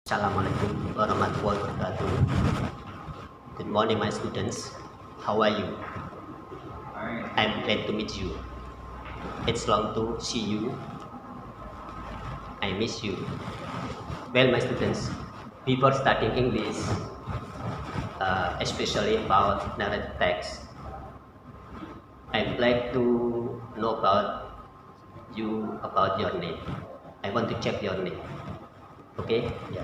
Assalamualaikum warahmatullahi wabarakatuh. Good morning, my students. How are you? I'm glad to meet you. It's long to see you. I miss you. Well, my students, before studying English, especially about narrative text, I'd like to know about you, about your name. I want to check your name. Oke, ya.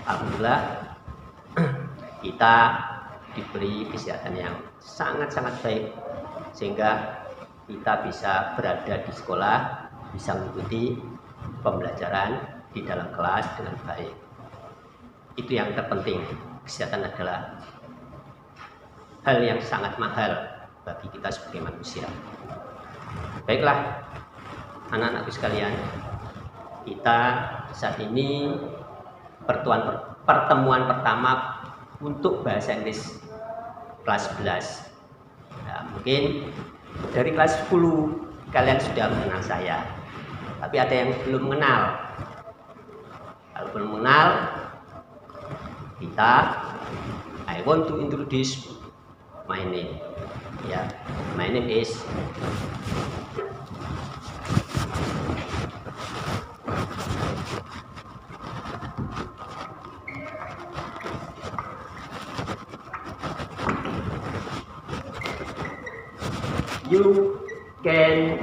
Alhamdulillah kita diberi kesehatan yang sangat-sangat baik sehingga kita bisa berada di sekolah, bisa mengikuti pembelajaran di dalam kelas dengan baik. Itu yang terpenting. Kesehatan adalah hal yang sangat mahal bagi kita sebagai manusia. Baiklah, anak-anakku sekalian, kita saat ini pertemuan pertama untuk bahasa Inggris kelas 11. Nah, mungkin dari kelas 10 kalian sudah mengenal saya, tapi ada yang belum mengenal. Kalau belum mengenal, I want to introduce my name. Ya, my name is you can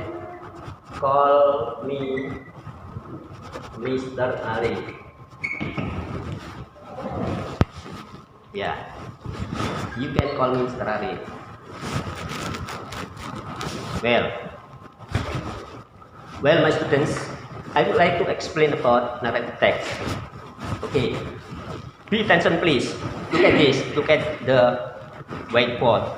call me Mr. Arif. Yeah, you can call me Mr. Arif. Well, my students, I would like to explain about narrative text. Okay, pay attention, please. Look at this. Look at the whiteboard.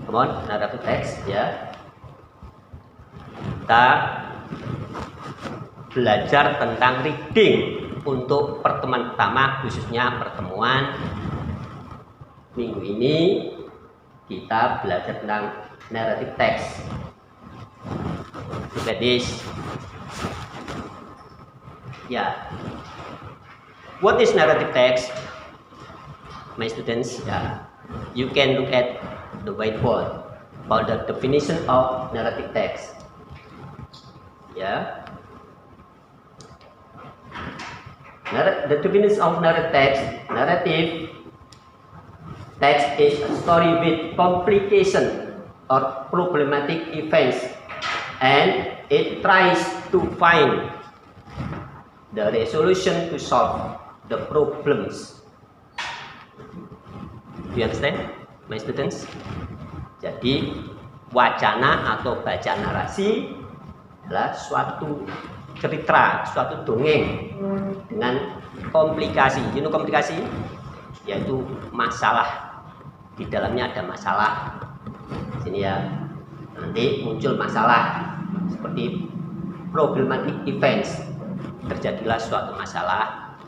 Come on, narrative text, ya. Kita belajar tentang reading untuk pertemuan pertama, khususnya pertemuan minggu ini. Kita belajar tentang narrative text. Look at this. Ya, what is narrative text, my students? Ya, you can look at the whiteboard about the definition of narrative text. Yeah. The definition of narrative text is a story with complication or problematic events, and it tries to find the resolution to solve the problems. Do you understand, my students? Jadi wacana atau bacaan narasi adalah suatu cerita, suatu dongeng dengan komplikasi. You know komplikasi? Yaitu masalah. Di dalamnya ada masalah. Sini ya. Nanti muncul masalah seperti problematic events. Terjadilah suatu masalah.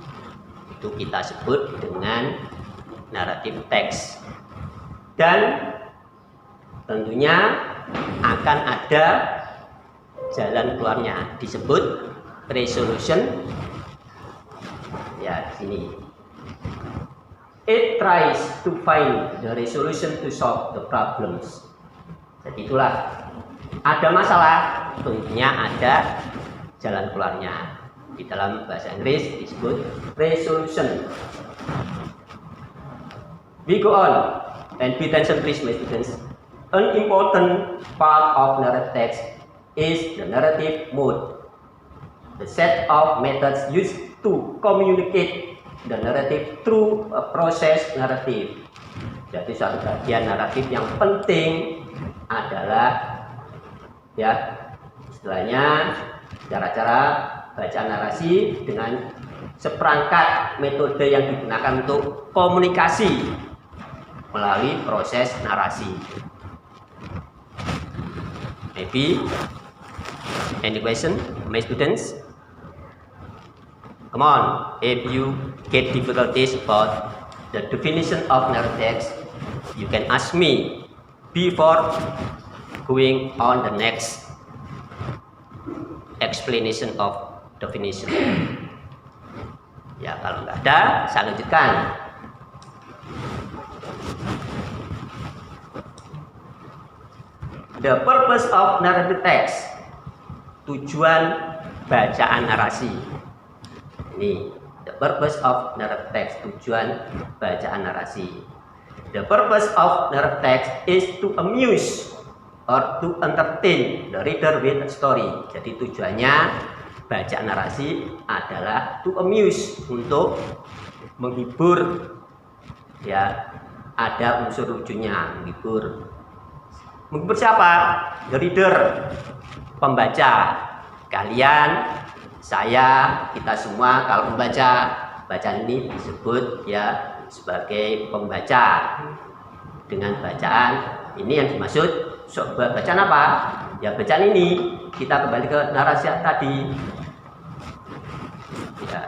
Itu kita sebut dengan narrative text. Dan tentunya akan ada jalan keluarnya, disebut resolution. Ya, sini. It tries to find the resolution to solve the problems. Jadi itulah, ada masalah, tentunya ada jalan keluarnya. Di dalam bahasa Inggris disebut resolution. We go on, and pay attention please, my students. An important part of narrative text is the narrative mode, the set of methods used to communicate the narrative through a process narrative. Jadi suatu bagian naratif yang penting adalah, ya, istilahnya cara-cara baca narasi dengan seperangkat metode yang digunakan untuk komunikasi melalui proses narasi. Maybe any question, my students? Come on, if you get difficulties about the definition of narrative text, you can ask me before going on the next explanation of definition. Ya, kalau nggak ada, saya lanjutkan. The purpose of narrative text, tujuan bacaan narasi. Ini the purpose of narrative text, tujuan bacaan narasi. The purpose of narrative text is to amuse or to entertain the reader with a story. Jadi tujuannya bacaan narasi adalah to amuse, untuk menghibur. Ya, ada unsur lucunya, menghibur. Menghibur siapa? The reader, pembaca. Kalian, saya, kita semua kalau membaca, bacaan ini disebut ya sebagai pembaca. Dengan bacaan ini yang dimaksud bacaan apa? Ya, bacaan ini kita kembali ke narasi tadi. Ya.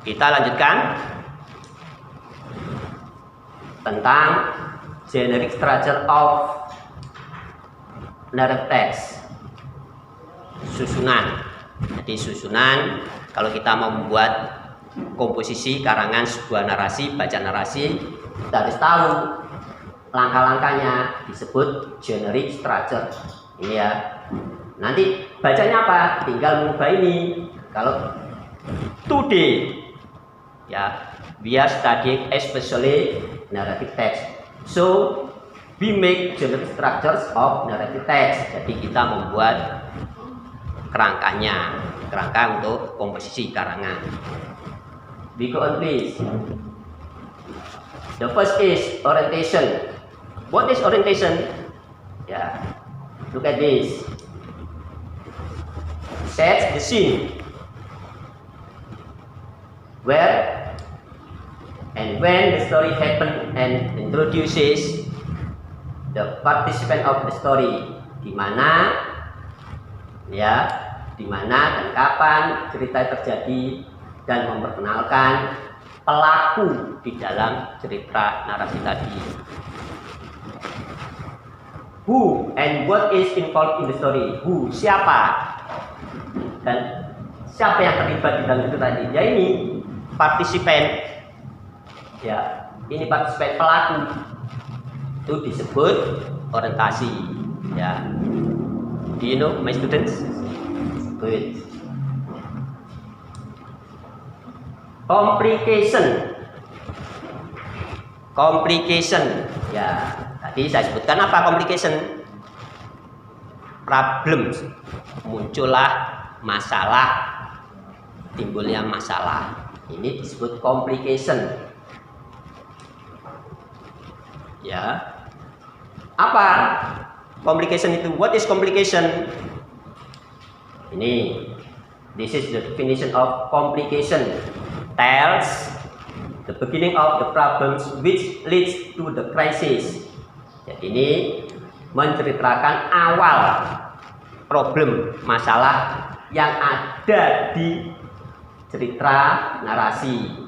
Kita lanjutkan tentang generic structure of narrative text, susunan. Jadi susunan, kalau kita mau membuat komposisi karangan sebuah narasi, bacaan narasi, kita harus tahu langkah-langkahnya, disebut generic structure. Ini ya. Nanti bacanya apa? Tinggal mengubah ini. Kalau today, ya, we are studying especially narrative text. So we make generic structures of narrative text. Jadi kita membuat kerangkanya, kerangka untuk komposisi karangan. We go on, please. The first is orientation. What is orientation? Yeah, look at this. Set the scene. Where and when the story happens and introduces the participant of the story. Di mana, ya, di mana dan kapan cerita terjadi, dan memperkenalkan pelaku di dalam cerita narasi tadi. Who and what is involved in the story? Who, siapa, dan siapa yang terlibat di dalam itu tadi? Ya, ini partisipan. Ya, ini partisipan, pelaku. Itu disebut orientasi. Ya, do you know, my students? Good. Complication. Complication. Ya, tadi saya sebutkan apa complication? Problem. Muncullah masalah, timbulnya masalah. Ini disebut complication. Ya. Apa complication itu? What is complication? Ini, this is the definition of complication. Tells the beginning of the problems which leads to the crisis. Jadi ini menceritakan awal problem, masalah yang ada di cerita narasi,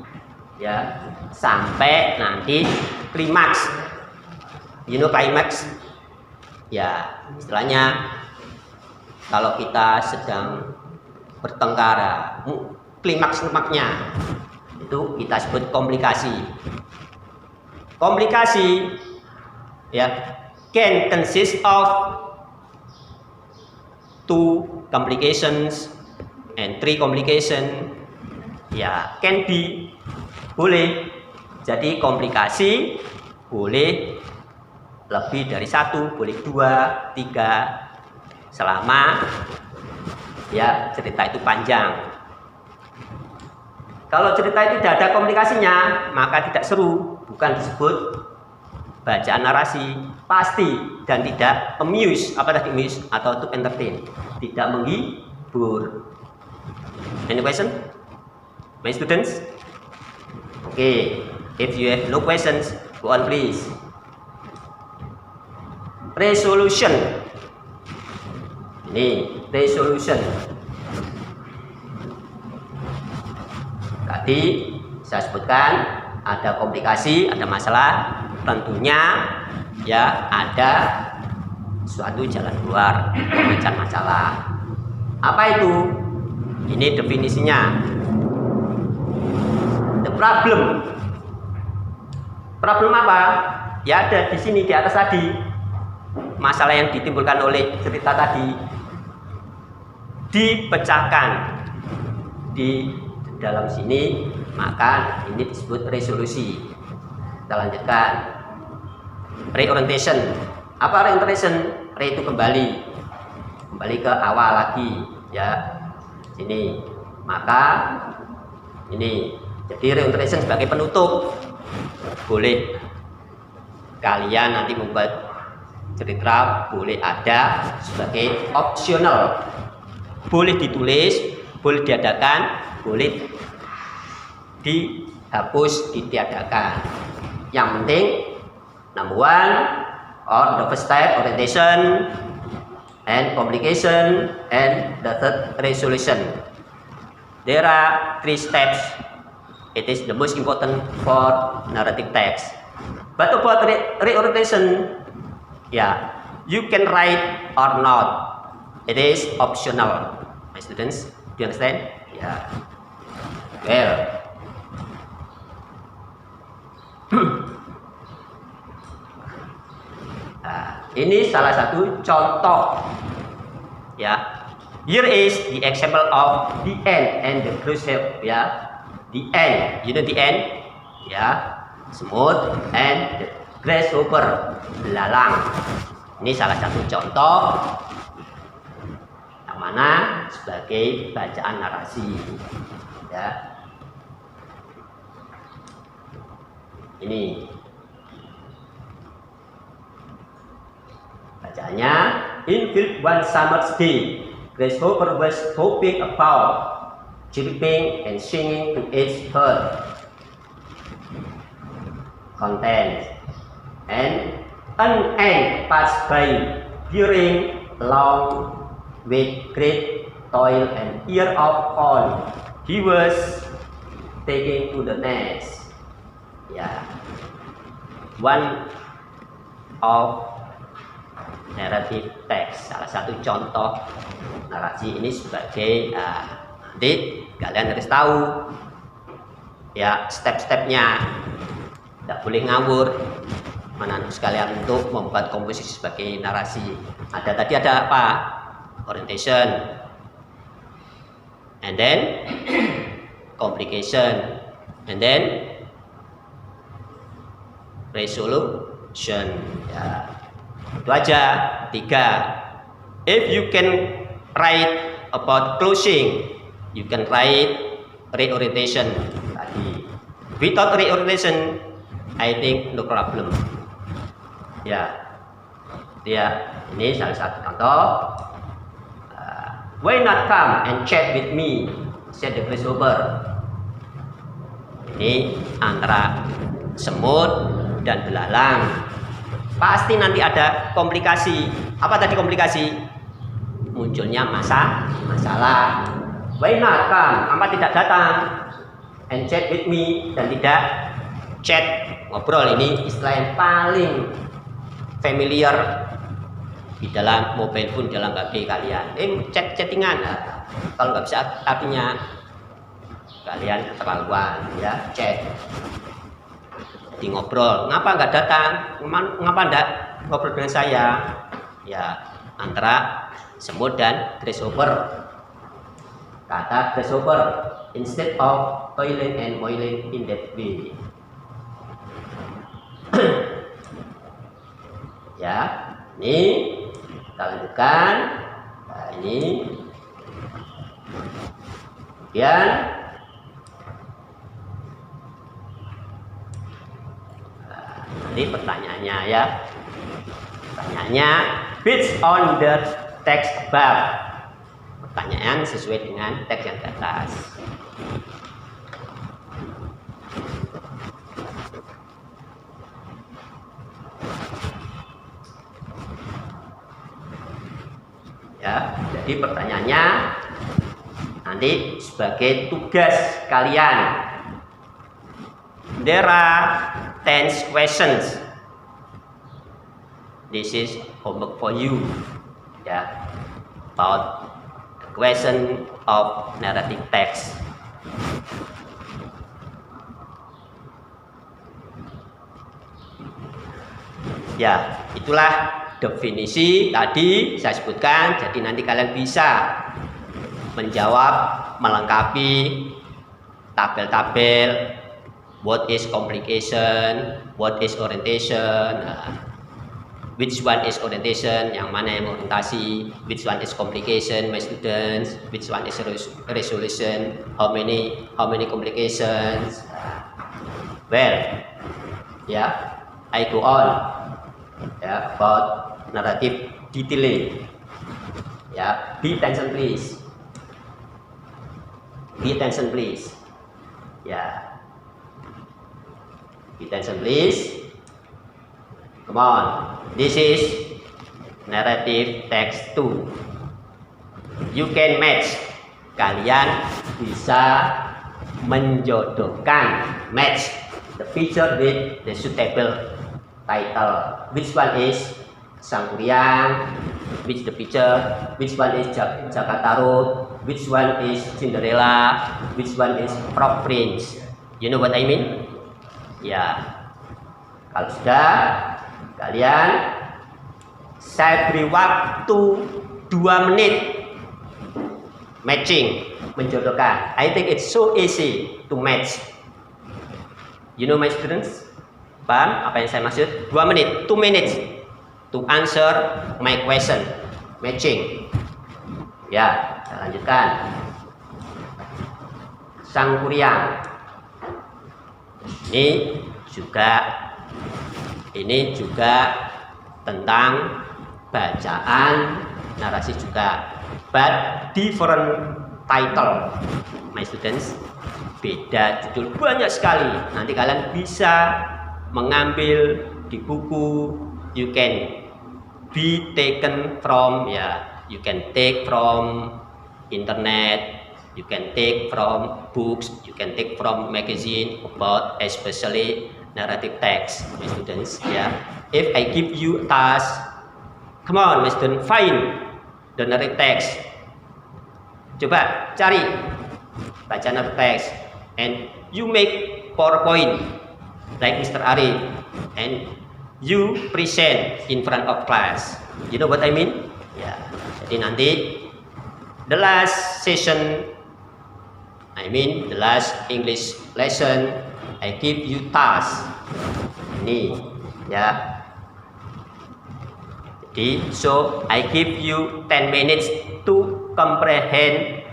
ya, sampai nanti klimaks. You know klimaks? Ya, istilahnya kalau kita sedang bertengkar, klimaks-klimaksnya itu kita sebut komplikasi. Komplikasi, ya, can consist of 2 complications and 3 complication. Ya, can be, boleh. Jadi komplikasi boleh lebih dari 1, boleh 2, 3, selama ya cerita itu panjang. Kalau cerita itu tidak ada komplikasinya, maka tidak seru, bukan disebut bacaan narasi, pasti, dan tidak amuse. Apa tadi amuse? Atau to entertain, tidak menghibur. Any question, my students? Okay, if you have no questions, go on please. Resolution. Ini resolution. Tadi saya sebutkan ada komplikasi, ada masalah, tentunya ya ada suatu jalan keluar pemecah masalah. Apa itu? Ini definisinya. The problem. Problem apa? Ya ada di sini di atas tadi. Masalah yang ditimbulkan oleh cerita tadi dipecahkan di dalam sini, maka ini disebut resolusi. Kita lanjutkan. Reorientation. Apa reorientation? Re itu kembali ke awal lagi, ya. Sini. Maka ini. Jadi reorientation sebagai penutup. Boleh kalian nanti membuat cerita, boleh ada sebagai opsional. Boleh ditulis, boleh diadakan, boleh dihapus, ditiadakan. Yang penting number one, or the first step, orientation and complication, and the third resolution. There are 3 steps. It is the most important for narrative text. But about reorientation, yeah, you can write or not. It is optional. My students, do you understand? Yeah. Well. Nah, ini salah satu contoh. Ya. Here is the example of the end and the crucial. Ya. The end. You know the end? Ya. Smooth and the grasshopper, belalang. Ini salah satu contoh yang mana sebagai bacaan narasi, ya. Ini bacaannya. In field one summer's day, grasshopper was hopping about, chirping and singing to its herd. Content. And an ant passed by, bearing along with great toil and ear of corn. He was taken to the nest. Ya, one of narrative text, salah satu contoh narasi ini sebagai nanti kalian harus tahu ya step-stepnya. Tidak boleh ngawur menantu sekalian untuk membuat komposisi sebagai narasi. Tadi ada apa? Orientation, and then complication, and then resolution. Ya, itu aja 3. If you can write about closing, you can write reorientation tadi. Without reorientation, I think no problem. Ya, ini salah satu contoh. Why not come and chat with me? Said the grasshopper. Ini antara semut dan belalang. Pasti nanti ada komplikasi. Apa tadi komplikasi? Munculnya masalah. Why not come? Apa tidak datang? And chat with me, dan tidak chat, ngobrol. Ini istilah yang paling familiar di dalam mobile phone, dalam HP kalian. Chattingan. Nah, kalau nggak bisa artinya kalian keterlaluan, ya. Chat, di ngobrol. Ngapa nggak datang? Ngapa nggak ngobrol dengan saya? Ya, antara semut dan grasshopper. Kata grasshopper, instead of toiling and moiling in that way. Ya, ini kita lanjutkan. Nah, ini kemudian nanti pertanyaannya, ya. Pertanyaannya based on the text above. Pertanyaan sesuai dengan teks yang di atas. Ya, jadi pertanyaannya nanti sebagai tugas kalian. There are 10 questions. This is homework for you. Ya, about the question of narrative text. Ya, itulah definisi tadi saya sebutkan. Jadi nanti kalian bisa menjawab, melengkapi tabel-tabel. What is complication? What is orientation? Which one is orientation? Yang mana yang orientasi? Which one is complication, my students? Which one is resolution? How many complications? Well, yeah, I go on. Yeah, about narrative detailing. Yeah, be attention please. Be attention please. Yeah. Be attention please. Come on. This is narrative text 2. You can match. Kalian bisa menjodohkan, match the picture with the suitable title. Which one is Sangkuriang? Which the picture? Which one is Jakarta Road? Which one is Cinderella? Which one is Frog Prince? You know what I mean? Ya, kalau sudah, kalian saya beri waktu 2 menit matching, menjodohkan. I think it's so easy to match. You know my students? Paham apa yang saya maksud? 2 menit, 2 minutes to answer my question, matching. Ya, kita lanjutkan. Sangkuriang. Ini juga tentang bacaan narasi juga, but different title, my students. Beda judul banyak sekali. Nanti kalian bisa mengambil di buku. You can be taken from, you can take from internet. You can take from books, you can take from magazine about especially narrative text, my students. If I give you a task, come on, my student, find the narrative text. Coba cari baca narrative text, and you make PowerPoint like Mr. Ari, and you present in front of class. You know what I mean? Jadi nanti the last session, the last English lesson, I give you task. Ini, Jadi, so I give you 10 minutes to comprehend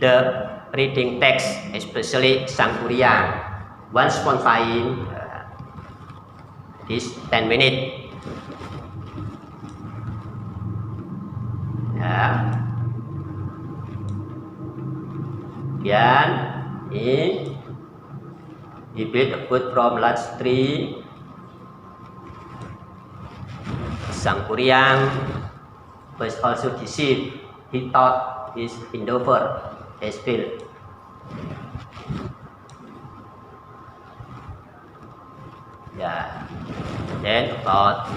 the reading text, especially Sangkuriang. Once upon time, this 10 minutes. Kemudian he built a food from large tree. Sangkuriang was also deceived. He thought his endeavor has failed. Then about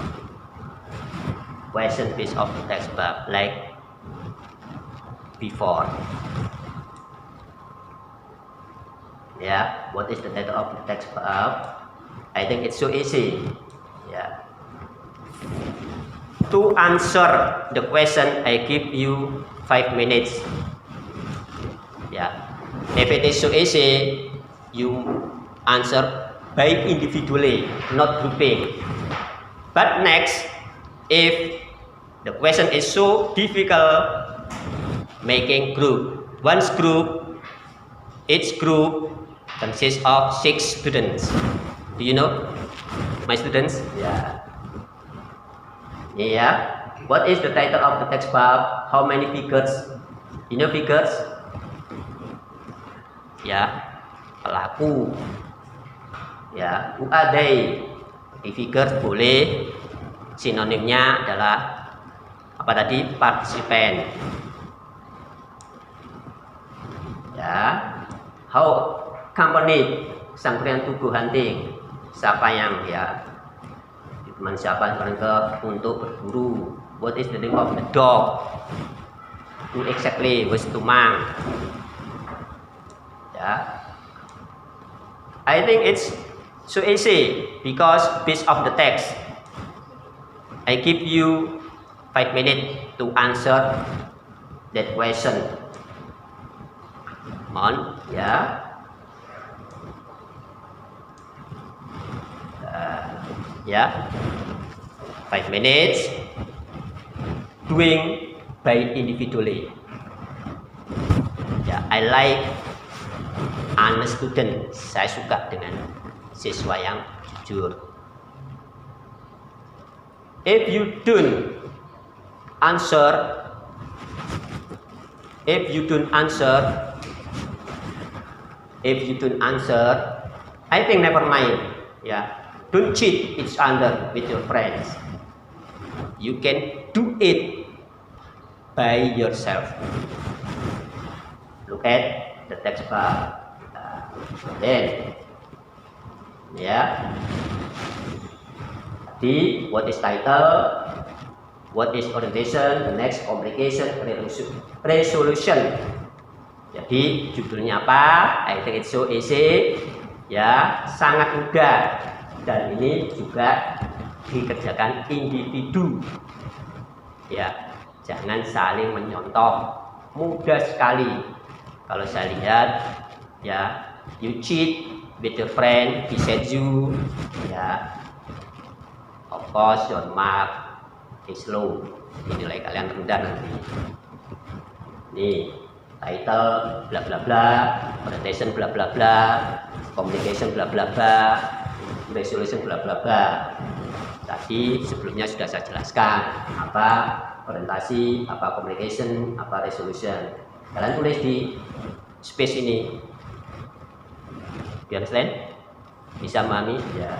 question piece of the text book like before. What is the title of the text book? I think it's so easy. To answer the question, I give you 5 minutes. If it is so easy, you answer by individually, not grouping. But next, if the question is so difficult, making group. Each group consists of 6 students. Do you know, my students? What is the title of the text book? How many figures? You know figures? Pelaku. Who are they? Di figures boleh sinonimnya adalah Apa tadi? Participant. Ya. How company Sangkuriang to go hunting. Siapa yang ya teman siapa mereka untuk berburu. What is the name of the dog? Who exactly was Tumang? Ya. I think it's so easy because based of the text. I give you 5 minutes to answer that question. On, ya. Ya. 5 minutes doing by individually. Ya, I like honest student. Saya suka dengan siswa yang jujur. If you don't answer, I think never mind. Ya, don't cheat each other with your friends. You can do it by yourself. Look at the text bar. Then, ya. The what is title? What is orientation? The next complication resolution. Jadi judulnya apa? I think it's so easy. Ya, sangat mudah. Dan ini juga dikerjakan individu. Ya, jangan saling menyontoh. Mudah sekali. Kalau saya lihat, ya, you cheat with your friend, he said you, ya, of course your mark is low. Nilai kalian rendah nanti. Nih, title bla bla bla, presentation bla bla bla, communication bla bla bla, resolution bla bla bla. Tadi sebelumnya sudah saya jelaskan apa orientasi, apa communication, apa resolution. Kalian tulis di space ini. Biar selain bisa memahami ya.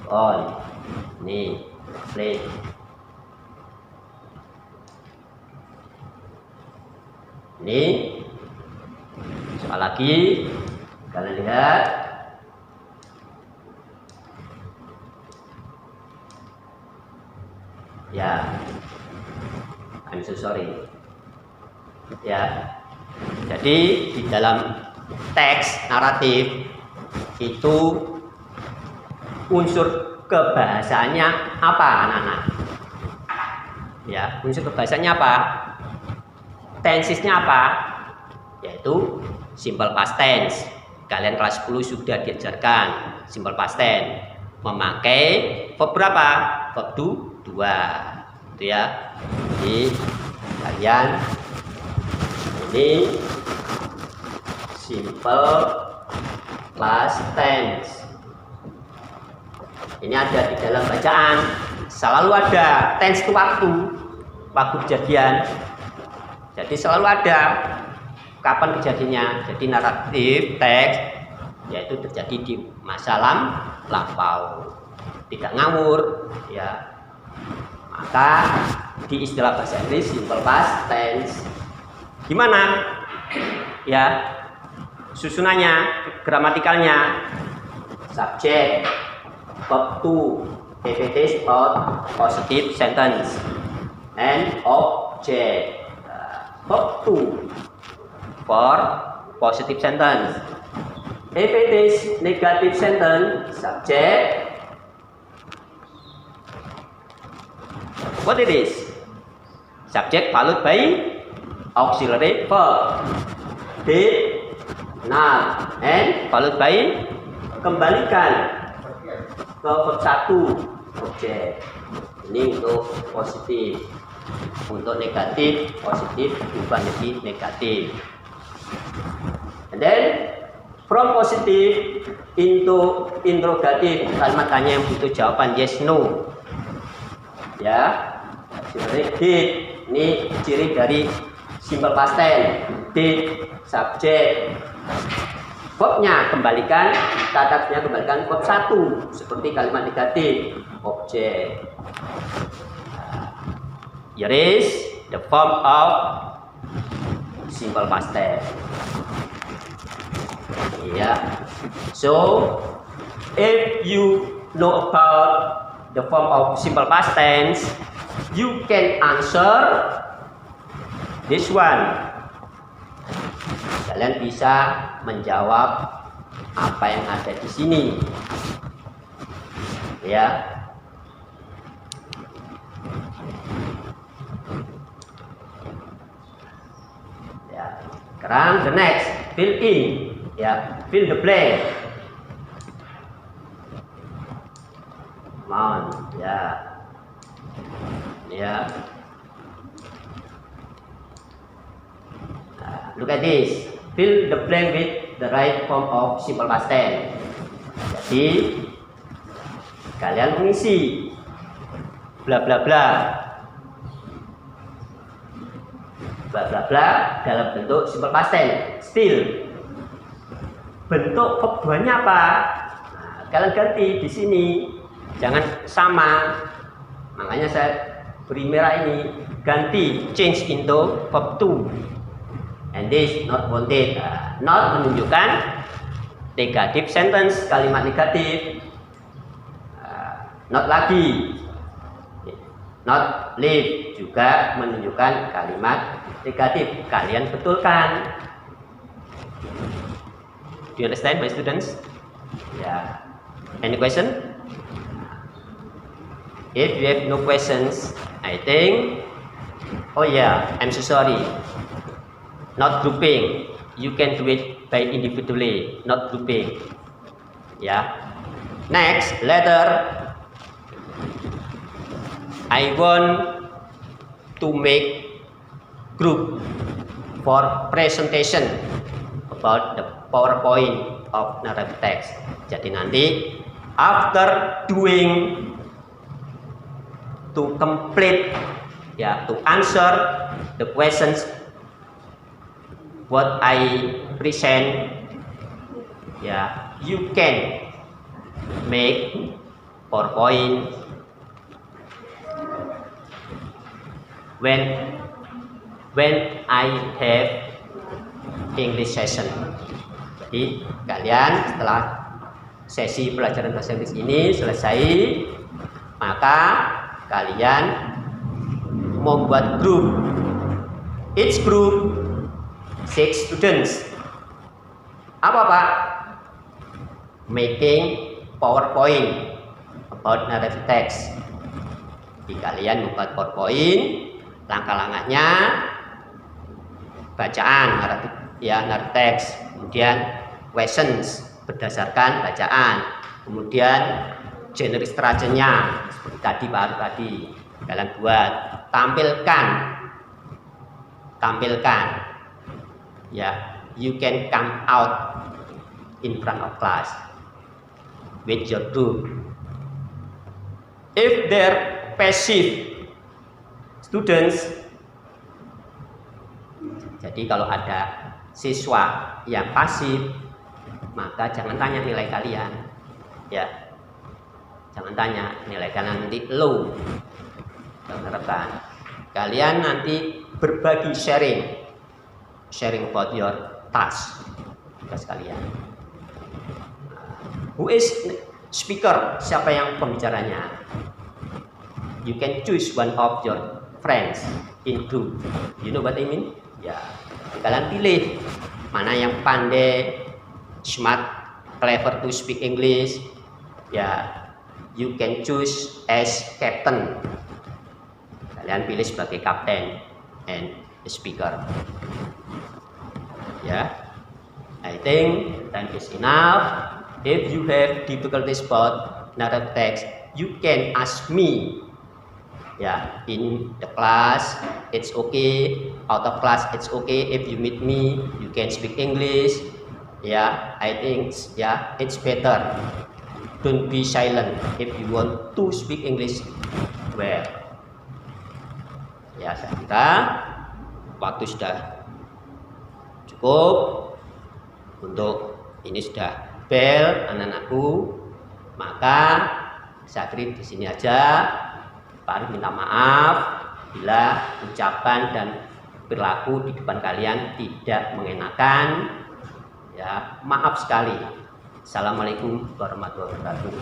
On, nih, play. Ini soal lagi, kalian lihat. Ya, I'm so sorry. Ya, jadi di dalam teks naratif itu unsur kebahasaannya apa, anak-anak? Ya, unsur kebahasaannya apa? Tensesnya apa? Yaitu simple past tense. Kalian kelas 10 sudah diajarkan simple past tense. Memakai verb berapa? Verb 2. Itu ya. Jadi kalian ini simple past tense. Ini ada di dalam bacaan. Selalu ada tense itu waktu kejadian. Jadi selalu ada kapan kejadiannya. Jadi naratif teks yaitu terjadi di masa lampau, tidak ngawur, ya. Maka di istilah bahasa Inggris simple past tense. Gimana? Ya, susunannya, gramatikalnya, subject, verb to, PPT spot, positive sentence, and object. Verb to for positive sentence. If it is negative sentence, subject. What it is? Subject followed by auxiliary verb. Did, not, and followed by kembalikan ke verb 1 objek. Ini untuk positif. Untuk negatif, positif berubah menjadi negatif. And then from positif into interrogatif, kalimat tanya yang butuh jawaban yes no. Ya, did, ini ciri dari simple past tense. Did, subject, verbnya kembalikan, kata-katanya kembalikan verb 1 seperti kalimat negatif, objek. Here is the form of simple past tense. Yeah. So if you know about the form of simple past tense, you can answer this one. Kalian bisa menjawab apa yang ada di sini. Ya. Ya. Sekarang the next, fill in. Ya, fill the blank. Come on. Ya. Ya. Look at this. Fill the blank with the right form of simple past tense. Jadi kalian mengisi bla bla bla bla bla bla dalam bentuk simple past tense. Still bentuk verb 2-nya apa? Nah, kalian ganti di sini. Jangan sama. Makanya saya beri merah ini, ganti change into verb 2. And this not wanted. Not menunjukkan negatif sentence, kalimat negatif. Not lagi. Not live juga menunjukkan kalimat negatif. Kalian betulkan. Do you understand, my students? Yeah. Any question? If you have no questions, I think. Oh yeah, I'm so sorry. Not grouping. You can do it by individually, not grouping. Yeah. Next, letter. I want to make group for presentation about the PowerPoint of narrative text. Jadi nanti after doing to complete, ya, to answer the questions what I present, yeah, you can make PowerPoint when I have English session. Jadi kalian setelah sesi pelajaran bahasa Inggris ini selesai, maka kalian membuat grup. Each group 6 students. Apa Pak? Making PowerPoint about narrative text. Jadi kalian membuat PowerPoint, langkah-langkahnya, bacaan narrative, ya, narrative text, kemudian questions berdasarkan bacaan, kemudian generic structure-nya seperti tadi baru tadi kalian buat, tampilkan. Ya, you can come out in front of class with your group. If they're passive students, jadi kalau ada siswa yang pasif, maka jangan tanya nilai kalian. Ya, jangan tanya nilai kalian nanti low. Jangan harapkan. Kalian nanti berbagi sharing about your task, tugas kalian. Who is speaker? Siapa yang pembicaranya? You can choose one of your friends in group. You know what I mean? Ya, kalian pilih mana yang pandai, smart, clever to speak English. Ya, you can choose as captain. Kalian pilih sebagai kapten and speaker. Ya, I think time is enough. If you have difficulties about narrative text, you can ask me. Ya, in the class it's okay, out of class it's okay. If you meet me, you can speak English. Ya, I think ya it's better. Don't be silent if you want to speak English well. Ya, saya kira waktu sudah cukup untuk ini, sudah bel anak-anakku, maka saya akhiri di sini aja. Pak Arif minta maaf Bila ucapan dan perilaku di depan kalian tidak mengenakan, ya maaf sekali. Assalamualaikum warahmatullahi wabarakatuh.